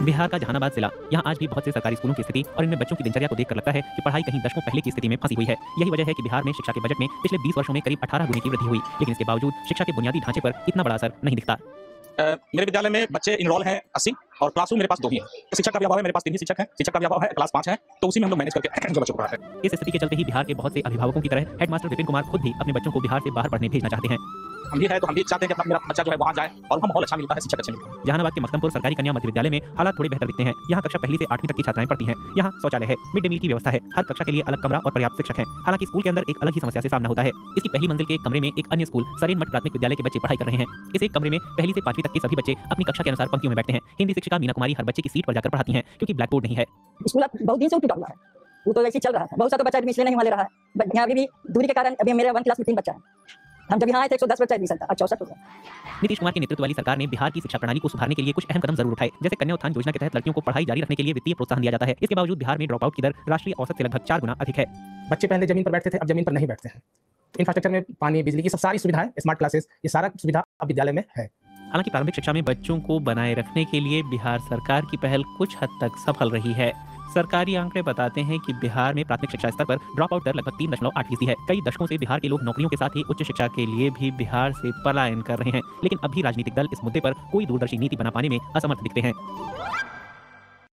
बिहार का जहानाबाद जिला, यहाँ आज भी बहुत से सरकारी स्कूलों की स्थिति और इनमें बच्चों की दिनचर्या को देखकर लगता है कि पढ़ाई कहीं दशकों पहले की स्थिति में फंसी हुई है। यही वजह है कि बिहार में शिक्षा के बजट में पिछले 20 वर्षों में करीब 18 गुने की वृद्धि हुई, लेकिन इसके बावजूद शिक्षा के बुनियादी ढांचे पर इतना बड़ा असर नहीं दिखता। मेरे विद्यालय में बच्चे इनरोल हैं 80 और क्लासरूम मेरे पास 2 ही है। तो शिक्षक का भी अभाव है, मेरे पास 3 ही शिक्षक हैं। शिक्षक का भी अभाव है, क्लास 5 है, तो उसी में हम लोग मैनेज करके जो बच्चों को पढ़ाते हैं। इस स्थिति के चलते ही बिहार के बहुत से अभिभावकों की तरह हेडमास्टर विपिन कुमार खुद भी अपने बच्चों को बिहार से बाहर पढ़ने भेजना चाहते हैं। हम भी है तो हम भी चाहते हैं कि अपना मेरा बच्चा जो है वहाँ जाए और वहाँ माहौल अच्छा मिलता है, शिक्षक अच्छे मिलते हैं। जहानाबाद के मखदमपुर सरकारी कन्या मध्य विद्यालय में हालात थोड़े बेहतर दिखते हैं। यहाँ कक्षा पहली से 8वीं तक की छात्राएं पढ़ती हैं। यहाँ शौचालय है, मिड डे मील की व्यवस्था है, हर कक्षा के लिए अलग कमरा और पर्याप्त शिक्षक हैं। हालांकि स्कूल के अंदर एक अलग ही समस्या से सामना होता है। इसकी पहली मंजिल के एक कमरे में एक अन्य स्कूल सरेन मठ प्राथमिक विद्यालय के बच्चे पढ़ाई कर रहे हैं। इस एक कमरे में पहली से 5वीं तक के सभी बच्चे अपनी कक्षा के अनुसार पंक्तियों में बैठते हैं। हिंदी शिक्षिका मीना कुमारी हर बच्चे की सीट पर जाकर पढ़ाती हैं, क्योंकि ब्लैक बोर्ड नहीं है। स्कूल बहुत दिन से टूटा हुआ है, वो तो ऐसे चल रहा है। बहुत सा तो बच्चा एडमिशन नहीं ले रहा है, बट यहाँ अभी भी दूरी के कारण अभी मेरे 1 क्लास में 3 बच्चा है। हम जब यहाँ आए थे 110 बच्चा एडमिशन था, आज 64 हो गया। नीतीश कुमार के नेतृत्व वाली सरकार ने बिहार की शिक्षा प्रणाली को सुधारने के लिए कुछ अहम कदम जरूर उठाए। जैसे कन्या उत्थान योजना के तहत लड़कियों को पढ़ाई जारी रखने के लिए वित्तीय प्रोत्साहन दिया जाता है। इसके बावजूद बिहार में ड्रॉप आउट की दर राष्ट्रीय औसत से लगभग 4 गुना अधिक है। बच्चे पहले जमीन पर बैठते थे, अब जमीन पर नहीं बैठते हैं। इंफ्रास्ट्रक्चर में पानी, बिजली की सब सारी सुविधाएं, स्मार्ट क्लासेस, ये सारा सुविधा अब विद्यालय में है। हालांकि प्रारंभिक शिक्षा में बच्चों को बनाए रखने के लिए बिहार सरकार की पहल कुछ हद तक सफल रही है। सरकारी आंकड़े बताते हैं कि बिहार में प्राथमिक शिक्षा स्तर पर ड्रॉप आउट दर लगभग 3.8% है। कई दशकों से बिहार के लोग नौकरियों के साथ ही उच्च शिक्षा के लिए भी बिहार से पलायन कर रहे हैं, लेकिन अब भी राजनीतिक दल इस मुद्दे पर कोई दूरदर्शी नीति बना पाने में असमर्थ दिखते हैं।